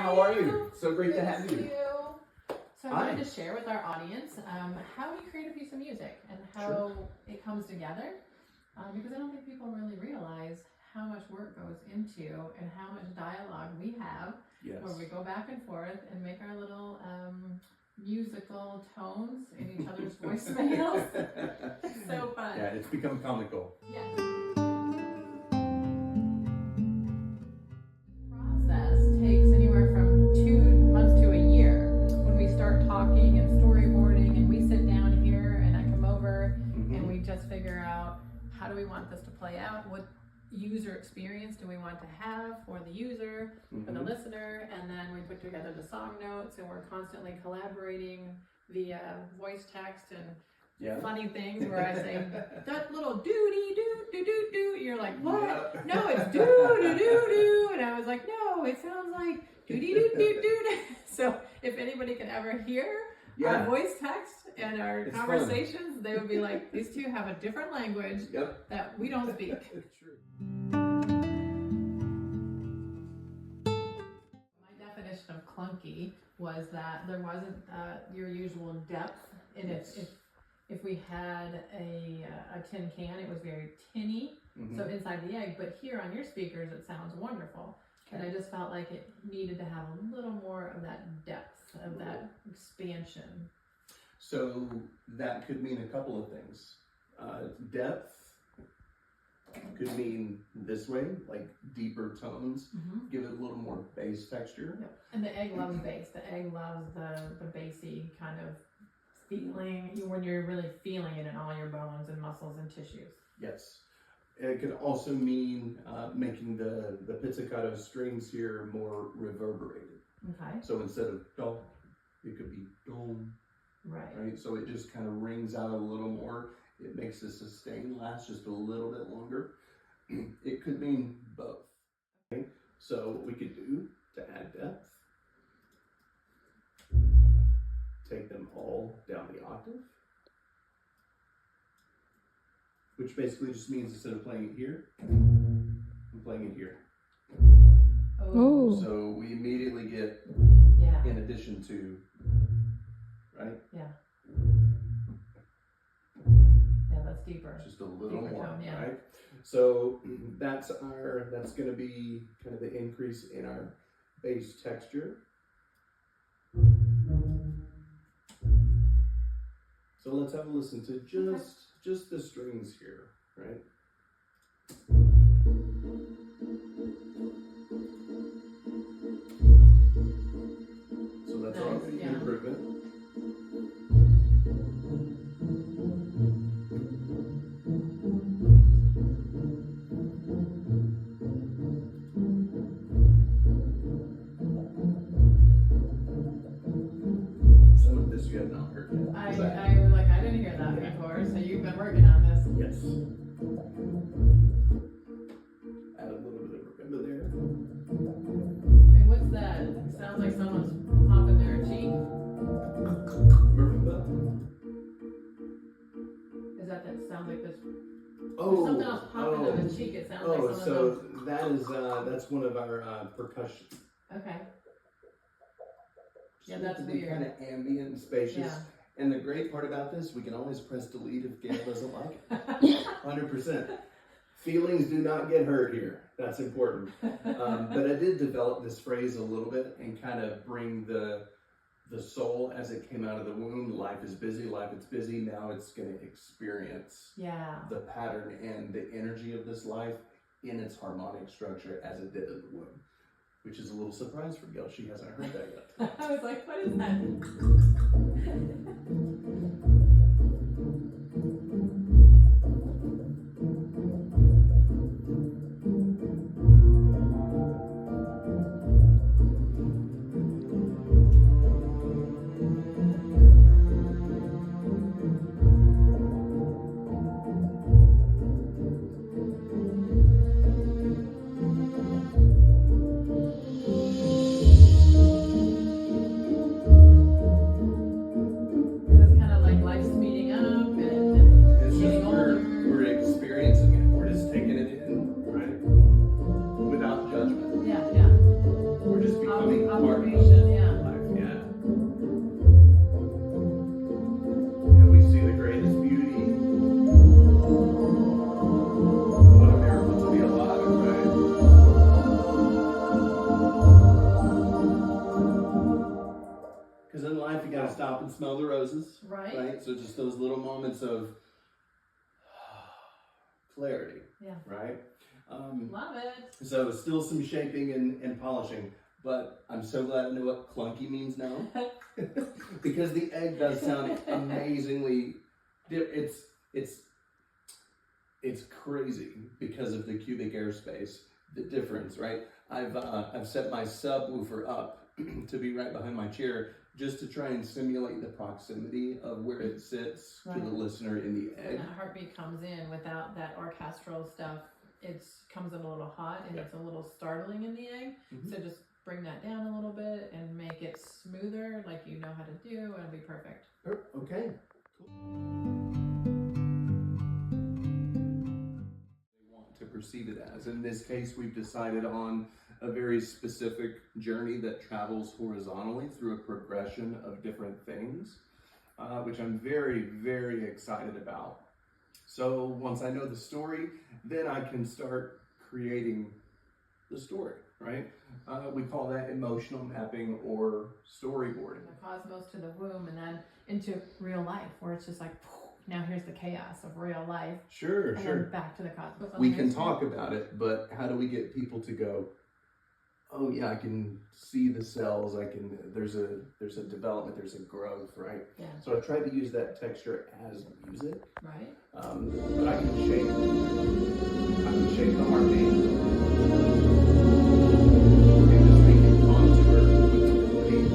Gail. How are you? So great to have you. So I wanted to share with our audience how you create a piece of music and how it comes together, because I don't think people really realize how much work goes into and how much dialogue we have where we go back and forth and make our little musical tones in each other's voicemails. It's so fun. Yeah, it's become comical. Yes. Process takes anywhere from 2 months to a year when we start talking and storyboarding, and we sit down here and I come over and we just figure out how do we want this to play out, what user experience do we want to have for the user, for the listener, and then we put together the song notes, and we're constantly collaborating via voice text and funny things where I say that little doo-dee-doo-doo-doo-doo, you're like, what? Yep. No, it's doo-doo-doo-doo, and I was like, no, it sounds like doo-dee-doo-doo-doo. So if anybody can ever hear our voice text and our conversations, they would be like, these two have a different language that we don't speak. True. My definition of clunky was that there wasn't your usual depth in it. If we had a tin can, it was very tinny, so inside the egg, but here on your speakers it sounds wonderful. And I just felt like it needed to have a little more of that depth, of that expansion. So that could mean a couple of things. Depth could mean this way, like deeper tones, give it a little more bass texture. Yep. And the egg loves bass. The egg loves the bassy kind of feeling when you're really feeling it in all your bones and muscles and tissues. Yes. It could also mean making the pizzicato strings here more reverberated. Okay. So instead of do, it could be dom. Right. So it just kind of rings out a little more. It makes the sustain last just a little bit longer. It could mean both. Okay. So what we could do to add depth, take them all down the octave, which basically just means instead of playing it here, I'm playing it here. Oh. So we immediately get, in addition to, right? Yeah, that's deeper. Just a little deeper more, tone, right? So that's going to be kind of the increase in our bass texture. So let's have a listen to just the strings here, right? So that's already an improvement. Some of this you have not heard yet. I didn't hear that before, so you've been working on this. Yes. Add a little bit of marimba there. And what's that? It sounds like someone's popping their cheek. Marimba. Is that sounds like this? Oh, there's something else popping on the cheek. It sounds like someone. So that is that's one of our percussion. Okay. Yeah, Just that's to be weird. kind of ambient and spacious. Yeah. And the great part about this, we can always press delete if Gail doesn't like it. 100%. Feelings do not get hurt here. That's important. But I did develop this phrase a little bit and kind of bring the soul as it came out of the womb. Life is busy, life is busy. Now it's going to experience the pattern and the energy of this life in its harmonic structure as it did in the womb. Which is a little surprise for Gail. She hasn't heard that yet. I was like, what is that? life, you gotta stop and smell the roses. Right. So just those little moments of clarity. Yeah. Right? Love it. So still some shaping and polishing, but I'm so glad I know what clunky means now. Because the egg does sound amazingly, it's crazy because of the cubic airspace, the difference, right? I've set my subwoofer up to be right behind my chair just to try and simulate the proximity of where it sits to the listener in the egg. When that heartbeat comes in without that orchestral stuff, it comes in a little hot and it's a little startling in the egg. So just bring that down a little bit and make it smoother like you know how to do, and it'll be perfect. Okay. Cool. They want to perceive it as. In this case, we've decided on a very specific journey that travels horizontally through a progression of different things, which I'm very, very excited about. So once I know the story, then I can start creating the story, right? We call that emotional mapping or storyboarding. The cosmos to the womb and then into real life, where it's just like, now here's the chaos of real life. Sure. And then back to the cosmos. We can talk about it, but how do we get people to go, oh yeah, I can see the cells, there's a development, there's a growth, right? Yeah. So I tried to use that texture as music. Right. But I can shape the heartbeat. And just make it contour with the beat.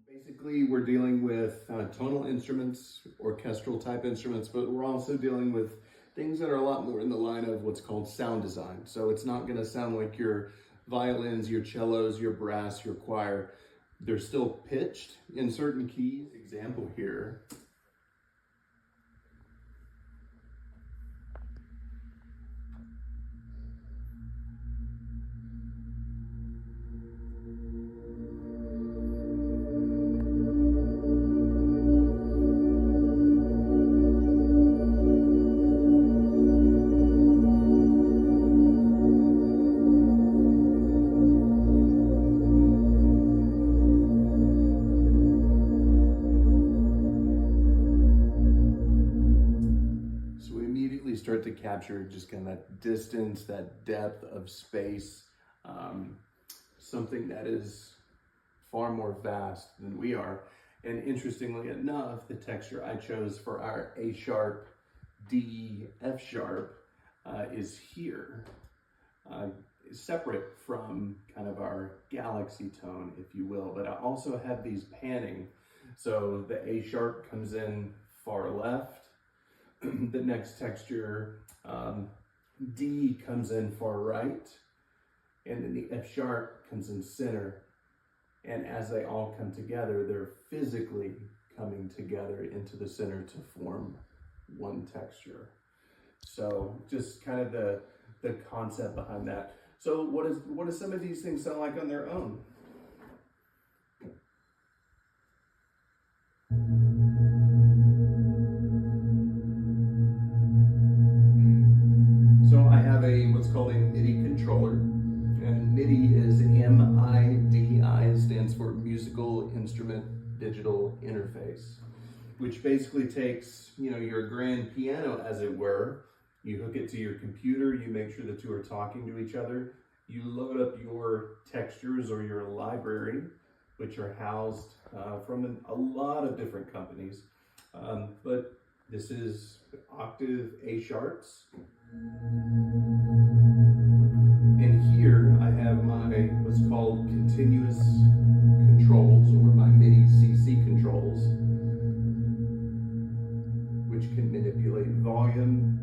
Basically, we're dealing with tonal instruments, orchestral type instruments, but we're also dealing with things that are a lot more in the line of what's called sound design. So it's not going to sound like your violins, your cellos, your brass, your choir. They're still pitched in certain keys. Example here. Start to capture just kind of that distance, that depth of space, something that is far more vast than we are. And interestingly enough, the texture I chose for our A sharp, D, F sharp is here, separate from kind of our galaxy tone, if you will. But I also have these panning. So the A sharp comes in far left. The next texture, D, comes in far right, and then the F sharp comes in center. And as they all come together, they're physically coming together into the center to form one texture. So just kind of the concept behind that. So what does some of these things sound like on their own? What's called a MIDI controller, and MIDI is MIDI, stands for Musical Instrument Digital Interface, which basically takes, your grand piano, as it were. You hook it to your computer, you make sure the two are talking to each other, you load up your textures or your library, which are housed from a lot of different companies, but this is octave A sharps. And here I have my what's called continuous controls, or my MIDI CC controls, which can manipulate volume,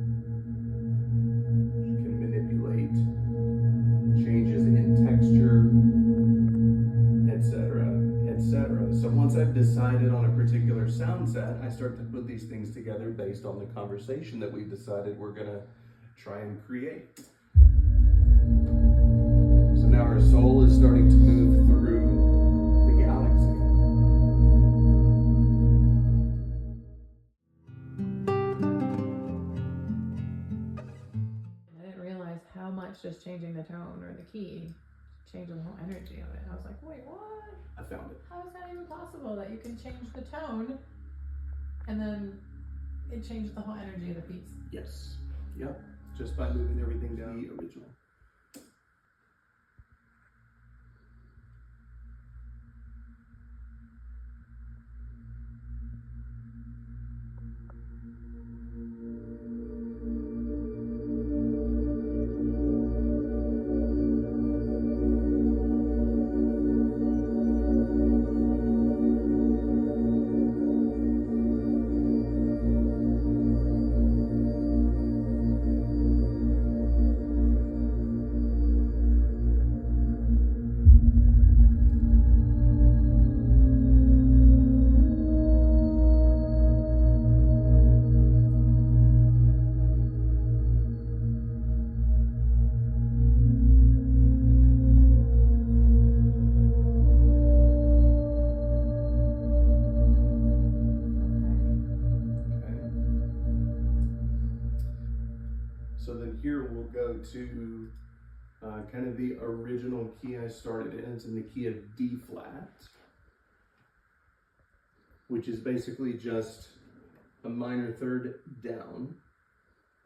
which can manipulate changes in texture, etc., etc. So once I've decided on a particular sound set, I start to put these things together based on the conversation that we've decided we're going to try and create. So now our soul is starting to move through the galaxy. much just changing the tone or the key changes the whole energy of it. I was like, wait, what? I found it. How is that even possible that you can change the tone and then it changes the whole energy of the piece? Yes. Yep. Just by moving everything down the original. So then here we'll go to kind of the original key I started in. It's in the key of D flat, which is basically just a minor third down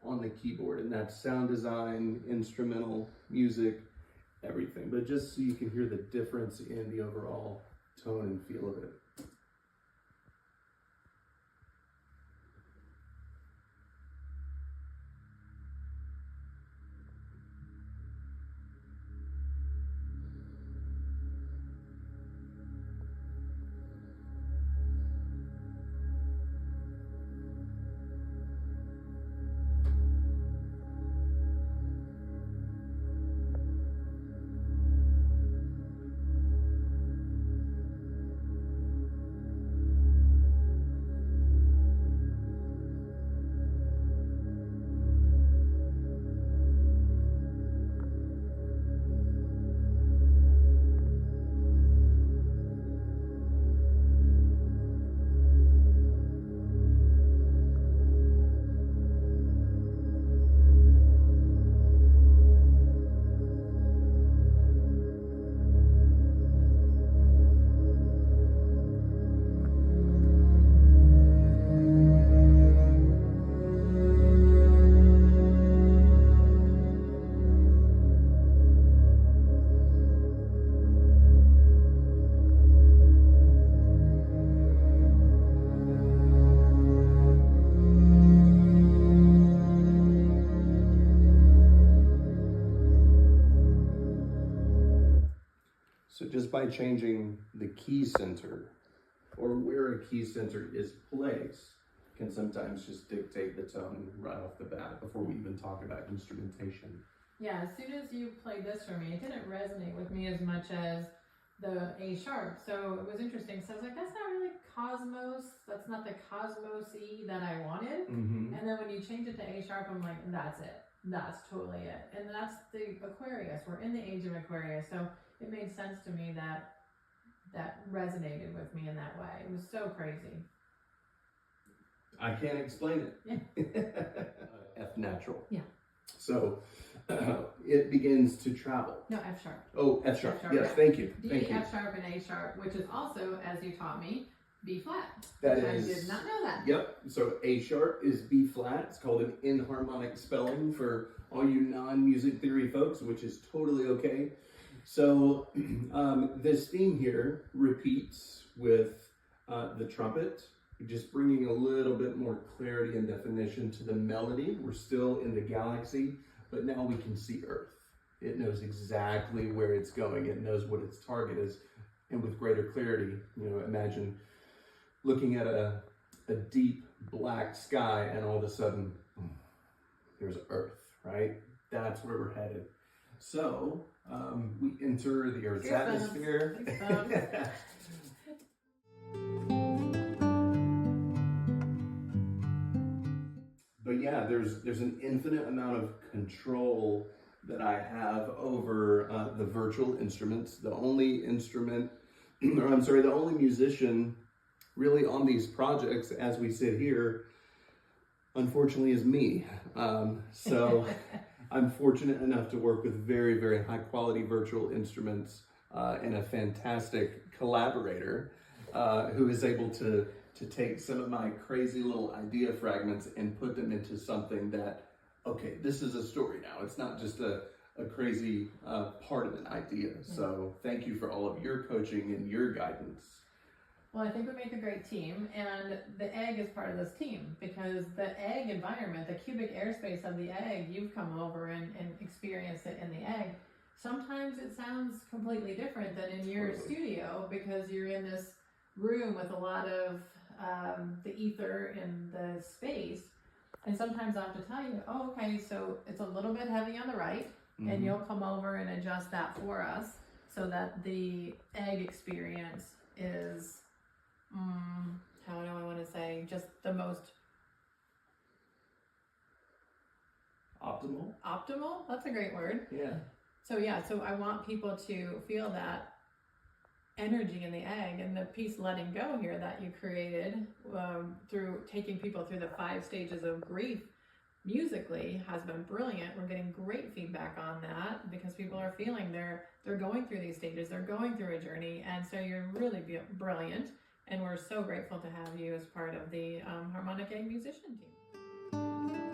on the keyboard. And that's sound design, instrumental, music, everything. But just so you can hear the difference in the overall tone and feel of it. So just by changing the key center, or where a key center is placed, can sometimes just dictate the tone right off the bat before we even talk about instrumentation. Yeah, as soon as you played this for me, it didn't resonate with me as much as the A sharp. So it was interesting. So I was like, that's not really Cosmos. That's not the Cosmos-y that I wanted. Mm-hmm. And then when you change it to A sharp, I'm like, that's it. That's totally it. And that's the Aquarius. We're in the age of Aquarius. So it made sense to me that that resonated with me in that way. It was so crazy. I can't explain it. F natural. Yeah. So it begins to travel. No, F sharp. Oh, F sharp. F sharp, Yes, yeah. thank you. D, Thank you. F sharp, and A sharp, which is also, as you taught me, B flat. That which is. I did not know that. Yep. So A sharp is B flat. It's called an inharmonic spelling for all you non-music theory folks, which is totally okay. So this theme here repeats with the trumpet, just bringing a little bit more clarity and definition to the melody. We're still in the galaxy, but now we can see Earth. It knows exactly where it's going. It knows what its target is. And with greater clarity, you know, imagine looking at a deep black sky and all of a sudden, there's Earth, right? That's where we're headed. So we enter the Earth's atmosphere. But yeah, there's an infinite amount of control that I have over the virtual instruments. The only instrument, or I'm sorry, the only musician really on these projects as we sit here, unfortunately, is me. So I'm fortunate enough to work with very, very high quality virtual instruments and a fantastic collaborator who is able to take some of my crazy little idea fragments and put them into something that, okay, this is a story now. It's not just a crazy part of an idea. So thank you for all of your coaching and your guidance. Well, I think we make a great team, and the egg is part of this team because the egg environment, the cubic airspace of the egg, you've come over and experienced it in the egg. Sometimes it sounds completely different than in your studio because you're in this room with a lot of the ether in the space. And sometimes I have to tell you, oh, okay, so it's a little bit heavy on the right, and you'll come over and adjust that for us so that the egg experience is, how do I want to say, just the most optimal? That's a great word. Yeah. So I want people to feel that energy in the egg, and the piece Letting Go here that you created through taking people through the 5 stages of grief musically has been brilliant. We're getting great feedback on that because people are feeling they're going through these stages, they're going through a journey, and so you're really brilliant, and we're so grateful to have you as part of the Harmonic Egg musician team.